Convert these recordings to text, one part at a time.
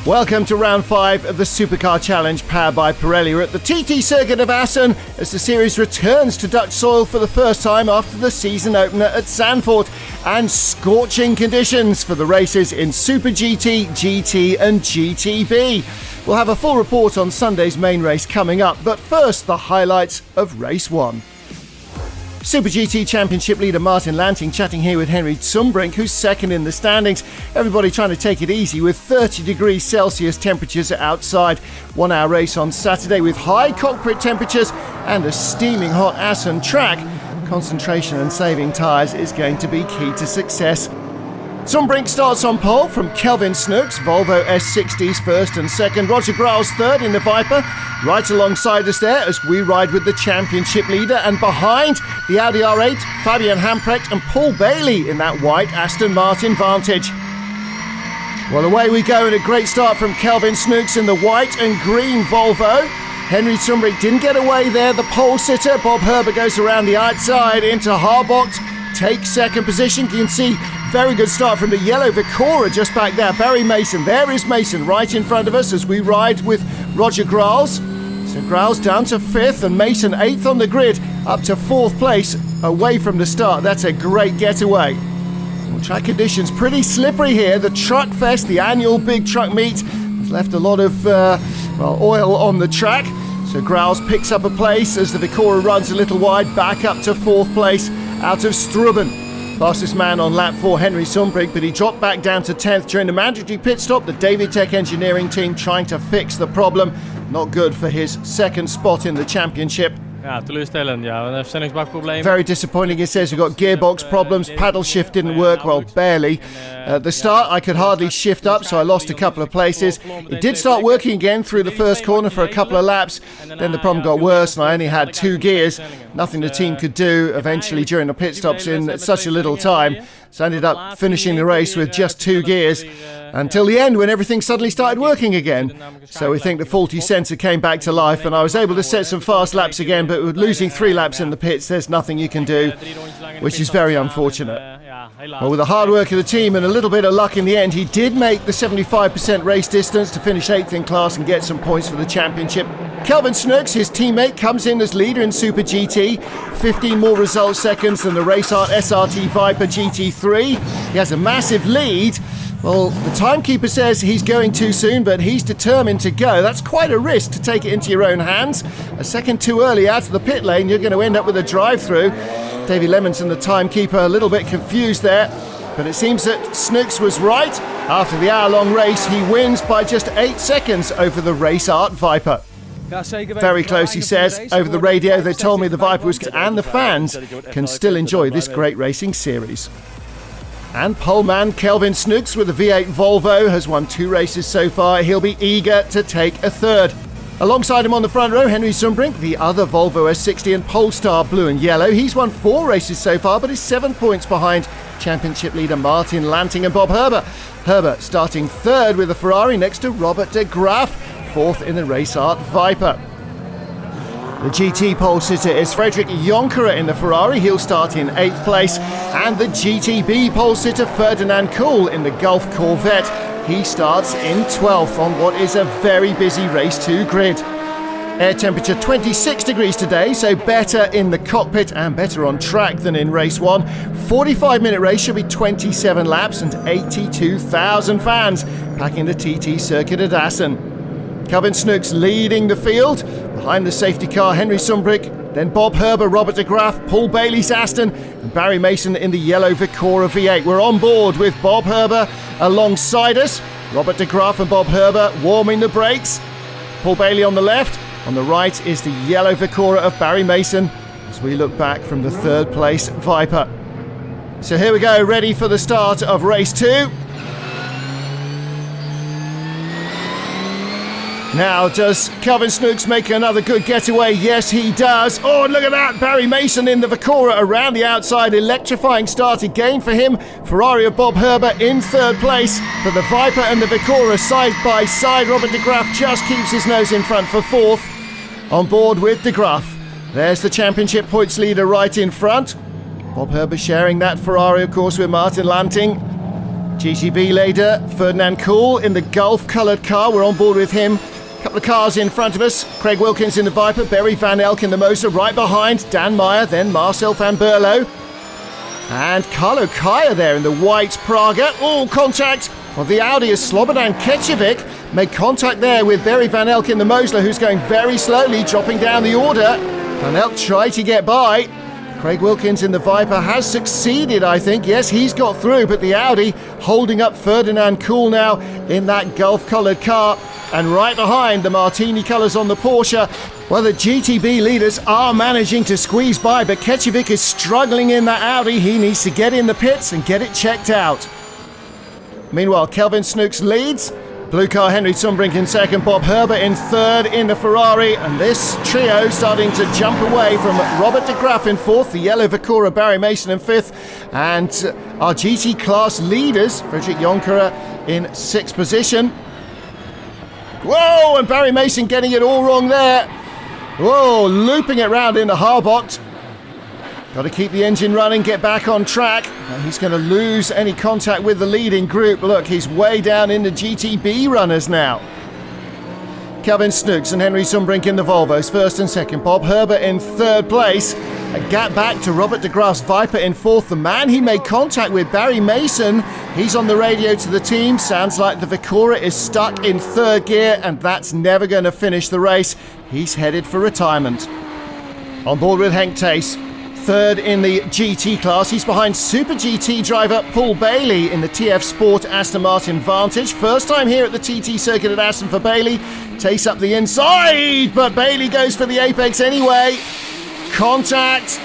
Welcome to round 5 of the Supercar Challenge powered by Pirelli. We're at the TT circuit of Assen as the series returns to Dutch soil for the first time after the season opener at Zandvoort, and scorching conditions for the races in Super GT, GT and GTB. We'll have a full report on Sunday's main race coming up, but first the highlights of race 1. Super GT Championship leader Martin Lanting chatting here with Henry Zumbrink, who's second in the standings. Everybody trying to take it easy with 30 degrees Celsius temperatures outside. 1 hour race on Saturday with high cockpit temperatures and a steaming hot Assen track. Concentration and saving tyres is going to be key to success. Zumbrink starts on pole from Kelvin Snooks, Volvo S60's first and second, Roger Grahl's third in the Viper, right alongside us there as we ride with the championship leader, and behind the Audi R8, Fabian Hamprecht and Paul Bailey in that white Aston Martin Vantage. Well, away we go, and a great start from Kelvin Snooks in the white and green Volvo. Henry Zumbrink didn't get away there, the pole sitter. Bob Herber goes around the outside into Harbach, takes second position. You can see very good start from the yellow Vicora just back there. Barry Mason, there is Mason right in front of us as we ride with Roger Grahl's. So Grahl's down to 5th and Mason 8th on the grid, up to 4th place away from the start. That's a great getaway. Well, track conditions pretty slippery here. The Truck Fest, the annual big truck meet, has left a lot of oil on the track. So Grahl's picks up a place as the Vicora runs a little wide, back up to 4th place out of Struben. Fastest man on lap 4, Henry Zumbrink, but he dropped back down to 10th during the mandatory pit stop. The David Tech engineering team trying to fix the problem. Not good for his second spot in the championship. Ja, teleurstellend. Ja, een versnellingsbakprobleem. Very disappointing, it says. We've got gearbox problems. Paddle shift didn't work, well, barely. At the start, I could hardly shift up, so I lost a couple of places. It did start working again through the first corner for a couple of laps. Then the problem got worse, and I only had 2 gears. Nothing the team could do eventually during the pit stops in such a little time. So I ended up finishing the race with just 2 gears until the end when everything suddenly started working again. So we think the faulty sensor came back to life, and I was able to set some fast laps again, but with losing 3 laps in the pits, there's nothing you can do, which is very unfortunate. Well, with the hard work of the team and a little bit of luck in the end, he did make the 75% race distance to finish 8th in class and get some points for the championship. Kelvin Snooks, his teammate, comes in as leader in Super GT. 15 more result seconds than the RaceArt SRT Viper GT3. He has a massive lead. Well, the timekeeper says he's going too soon, but he's determined to go. That's quite a risk to take it into your own hands. A second too early out of the pit lane, you're going to end up with a drive-through. Davey Lemonson, the timekeeper, a little bit confused there, but it seems that Snooks was right. After the hour-long race, he wins by just 8 seconds over the RaceArt Viper. Very close, he says. Over the radio, they told me the Viper was good, and the fans can still enjoy this great racing series. And poleman Kelvin Snooks with a V8 Volvo has won 2 races so far. He'll be eager to take a 3rd. Alongside him on the front row, Henry Zumbrink, the other Volvo S60 and Polestar blue and yellow. He's won 4 races so far, but is 7 points behind championship leader Martin Lanting and Bob Herber. Herber starting 3rd with a Ferrari next to Robert de Graaf, 4th in the RaceArt Viper. The GT pole sitter is Frederik Jonkeren in the Ferrari. He'll start in 8th place. And the GTB pole sitter Ferdinand Kool in the Gulf Corvette. He starts in 12th on what is a very busy race 2 grid. Air temperature 26 degrees today, so better in the cockpit and better on track than in race 1. 45-minute race should be 27 laps and 82,000 fans packing the TT circuit at Assen. Kelvin Snooks leading the field. Behind the safety car, Henry Zumbrink, then Bob Herber, Robert de Graaf, Paul Bailey's Aston, and Barry Mason in the yellow Vicora V8. We're on board with Bob Herber alongside us. Robert de Graaf and Bob Herber warming the brakes. Paul Bailey on the left. On the right is the yellow Vicora of Barry Mason as we look back from the 3rd place Viper. So here we go, ready for the start of race 2. Now, does Kelvin Snooks make another good getaway? Yes, he does. Oh, and look at that. Barry Mason in the Vicora around the outside. Electrifying start again for him. Ferrari of Bob Herber in 3rd place. But the Viper and the Vicora side by side. Robert de Graaf just keeps his nose in front for 4th. On board with de Graaf. There's the championship points leader right in front. Bob Herber sharing that Ferrari, of course, with Martin Lanting. GTB leader Ferdinand Kuhl in the Gulf-coloured car. We're on board with him. A couple of cars in front of us. Craig Wilkins in the Viper, Barry Van Elk in the Moser. Right behind, Dan Meyer, then Marcel van Berlo. And Carlo Kaya there in the white Praga. Oh, contact! Well, the Audi is Slobodan Kecevic. Made contact there with Barry Van Elk in the Mosler, who's going very slowly, dropping down the order. Van Elk tried to get by. Craig Wilkins in the Viper has succeeded, I think. Yes, he's got through, but the Audi holding up Ferdinand Kuhl now in that Gulf-coloured car. And right behind, the Martini colours on the Porsche. Well, the GTB leaders are managing to squeeze by, but Kecevic is struggling in that Audi. He needs to get in the pits and get it checked out. Meanwhile, Kelvin Snooks leads. Blue car Henry Sumbrink in second, Bob Herbert in third in the Ferrari, and this trio starting to jump away from Robert de Graaf in fourth, the yellow Vicora Barry Mason in fifth, and our GT class leaders, Frederick Jonkera in sixth position. Whoa, and Barry Mason getting it all wrong there. Whoa, looping it round in the Harbot. Got to keep the engine running, get back on track. And he's going to lose any contact with the leading group. Look, he's way down in the GTB runners now. Kelvin Snooks and Henry Sumbrink in the Volvos, first and second. Bob Herbert in third place. A gap back to Robert de Graaf's Viper in fourth. The man he made contact with, Barry Mason, he's on the radio to the team. Sounds like the Vicora is stuck in third gear, and that's never going to finish the race. He's headed for retirement. On board with Henk Tace. Third in the GT class. He's behind Super GT driver Paul Bailey in the TF Sport Aston Martin Vantage. First time here at the TT circuit at Assen for Bailey. Takes up the inside, but Bailey goes for the apex anyway. Contact.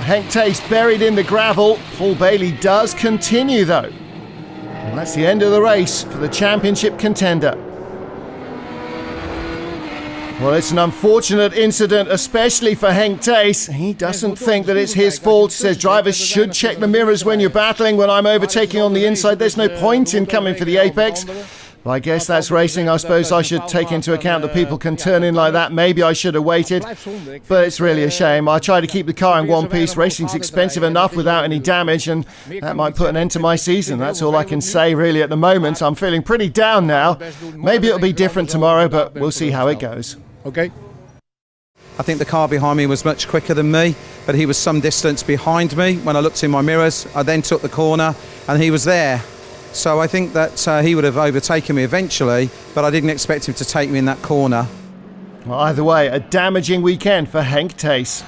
Henk Tace buried in the gravel. Paul Bailey does continue though. And that's the end of the race for the championship contender. Well, it's an unfortunate incident, especially for Henk Tace. He doesn't think that it's his fault. Says drivers should check the mirrors when you're battling. When I'm overtaking on the inside, there's no point in coming for the apex. Well, I guess that's racing. I suppose I should take into account that people can turn in like that. Maybe I should have waited, but it's really a shame. I try to keep the car in one piece. Racing's expensive enough without any damage, and that might put an end to my season. That's all I can say really at the moment. I'm feeling pretty down now. Maybe it'll be different tomorrow, but we'll see how it goes. Okay. I think the car behind me was much quicker than me, but he was some distance behind me. When I looked in my mirrors, I then took the corner and he was there. So I think that he would have overtaken me eventually, but I didn't expect him to take me in that corner. Well, either way, a damaging weekend for Henk Tace.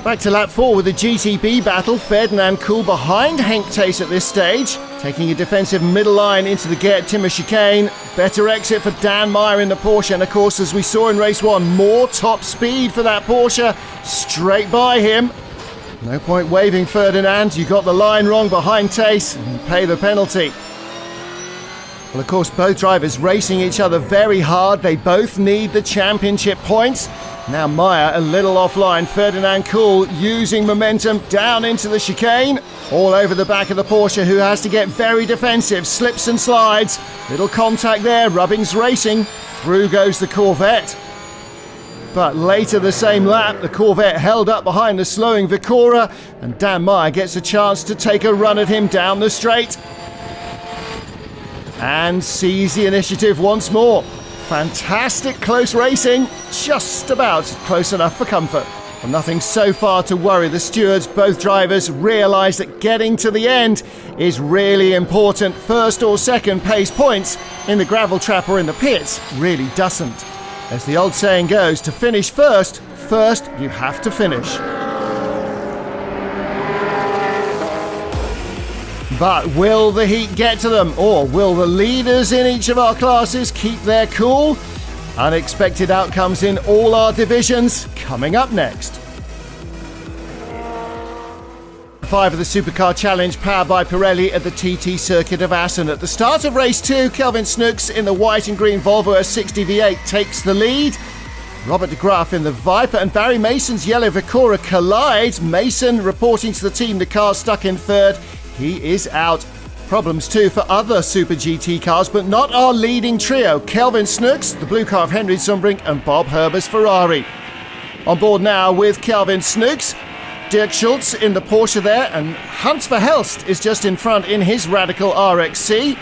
Back to lap 4 with the GTB battle. Ferdinand Kuhl behind Henk Tace at this stage, taking a defensive middle line into the Gert Timmer chicane. Better exit for Dan Meyer in the Porsche, and of course, as we saw in race 1, more top speed for that Porsche. Straight by him. No point waving, Ferdinand. You got the line wrong behind Tace, and you pay the penalty. Well, of course, both drivers racing each other very hard. They both need the championship points. Now Meyer a little offline. Ferdinand Kuhl using momentum down into the chicane. All over the back of the Porsche, who has to get very defensive. Slips and slides. Little contact there. Rubbings racing. Through goes the Corvette. But later the same lap, the Corvette held up behind the slowing Vicora, and Dan Meyer gets a chance to take a run at him down the straight. And seize the initiative once more. Fantastic close racing, just about close enough for comfort. Well, nothing so far to worry the stewards. Both drivers realise that getting to the end is really important. First or second pays points in the gravel trap or in the pits really doesn't. As the old saying goes, to finish first you have to finish. But will the heat get to them, or will the leaders in each of our classes keep their cool? Unexpected outcomes in all our divisions coming up next. 5 of the Supercar Challenge powered by Pirelli at the TT circuit of Assen. At the start of race 2, Kelvin Snooks in the white and green Volvo S60 V8 takes the lead. Robert de Graaf in the Viper and Barry Mason's yellow Vicora collides. Mason reporting to the team the car's stuck in third. He is out. Problems too for other Super GT cars, but not our leading trio. Kelvin Snooks, the blue car of Henry Sumbrink, and Bob Herbert's Ferrari. On board now with Kelvin Snooks. Dirk Schultz in the Porsche there, and Hans Verhelst is just in front in his Radical RXC.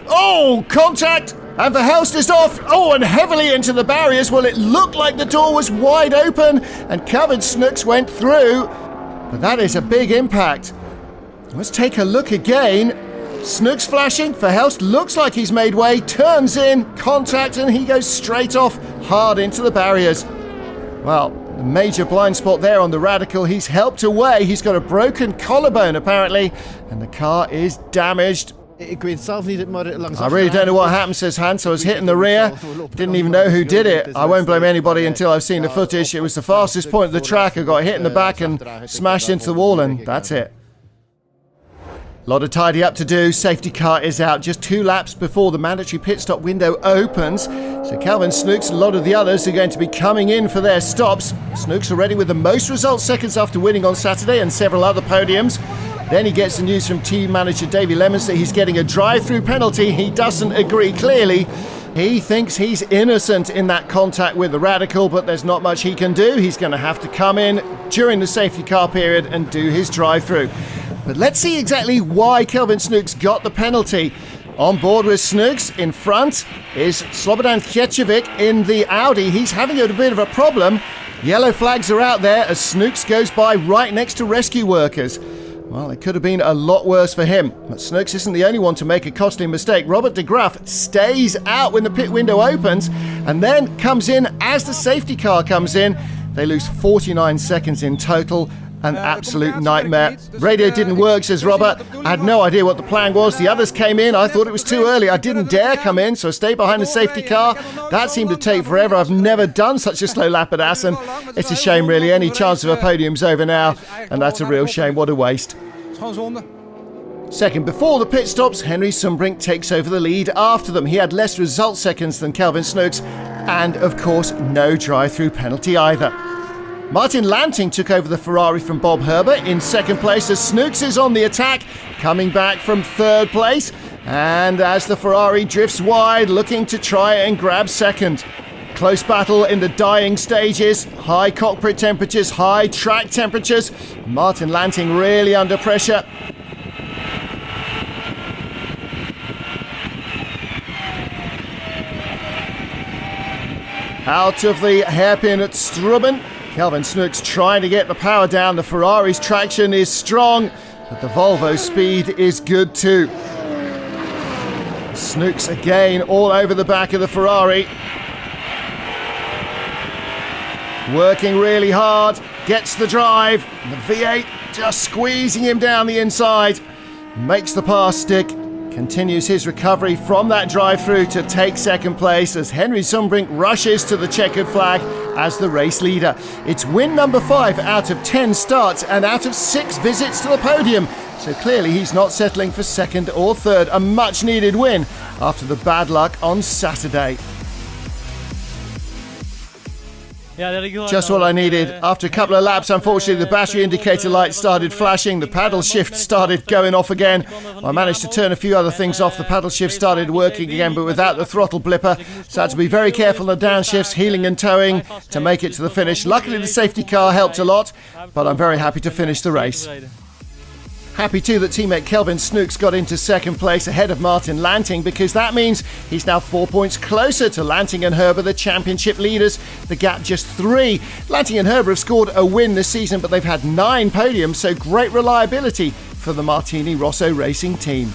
Oh, contact! And Verhelst is off. Oh, and heavily into the barriers. Well, it looked like the door was wide open and Calvin Snooks went through. But that is a big impact. Let's take a look again. Snooks flashing. Verhelst looks like he's made way. Turns in, contact, and he goes straight off hard into the barriers. Well, a major blind spot there on the Radical. He's helped away. He's got a broken collarbone apparently, and the car is damaged. I really don't know what happened, says Hans. I was hitting the rear. Didn't even know who did it. I won't blame anybody until I've seen the footage. It was the fastest point of the track. I got hit in the back and smashed into the wall, and that's it. A lot of tidy up to do. Safety car is out just 2 laps before the mandatory pit stop window opens. So Calvin Snooks and a lot of the others are going to be coming in for their stops. Snooks already with the most result seconds after winning on Saturday and several other podiums. Then he gets the news from team manager Davy Lemons that he's getting a drive-through penalty. He doesn't agree clearly. He thinks he's innocent in that contact with the Radical, but there's not much he can do. He's going to have to come in during the safety car period and do his drive-through. But let's see exactly why Calvin Snooks got the penalty. On board with Snooks in front is Slobodan Kječević in the Audi. He's having a bit of a problem. Yellow flags are out there as Snooks goes by right next to rescue workers. Well, it could have been a lot worse for him. But Snooks isn't the only one to make a costly mistake. Robert de Graaf stays out when the pit window opens and then comes in as the safety car comes in. They lose 49 seconds in total. An absolute nightmare. Radio didn't work, says Robert. I had no idea what the plan was. The others came in. I thought it was too early. I didn't dare come in, so I stayed behind the safety car. That seemed to take forever. I've never done such a slow lap at Assen. It's a shame, really. Any chance of a podium's over now, and that's a real shame. What a waste. Second before the pit stops, Henry Sumbrink takes over the lead after them. He had less result seconds than Calvin Snooks, and of course, no drive-through penalty either. Martin Lanting took over the Ferrari from Bob Herbert in second place as Snooks is on the attack, coming back from third place. And as the Ferrari drifts wide, looking to try and grab second. Close battle in the dying stages, high cockpit temperatures, high track temperatures. Martin Lanting really under pressure. Out of the hairpin at Strubben. Calvin Snooks trying to get the power down. The Ferrari's traction is strong, but the Volvo's speed is good too. Snooks again all over the back of the Ferrari. Working really hard, gets the drive. And the V8 just squeezing him down the inside. Makes the pass stick. Continues his recovery from that drive-through to take second place as Henry Sumbrink rushes to the checkered flag as the race leader. It's win number 5 out of 10 starts and out of 6 visits to the podium. So clearly he's not settling for second or third. A much-needed win after the bad luck on Saturday. Just what I needed. After a couple of laps, unfortunately, the battery indicator light started flashing. The paddle shift started going off again. I managed to turn a few other things off. The paddle shift started working again, but without the throttle blipper. So I had to be very careful on the downshifts, heeling and towing to make it to the finish. Luckily, the safety car helped a lot, but I'm very happy to finish the race. Happy too that teammate Calvin Snooks got into second place ahead of Martin Lanting, because that means he's now 4 points closer to Lanting and Herbert, the championship leaders. The gap just 3. Lanting and Herbert have scored a win this season, but they've had 9 podiums, so great reliability for the Martino Rosso Racing team.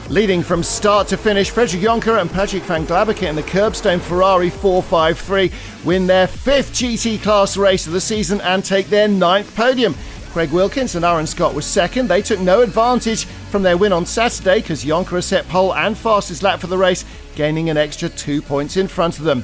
Leading from start to finish, Frederik Jonker and Patrick van Glabeke in the Curbstone Ferrari 453 win their 5th GT class race of the season and take their 9th podium. Craig Wilkins and Aaron Scott was second. They took no advantage from their win on Saturday because Jonker set pole and fastest lap for the race, gaining an extra 2 points in front of them.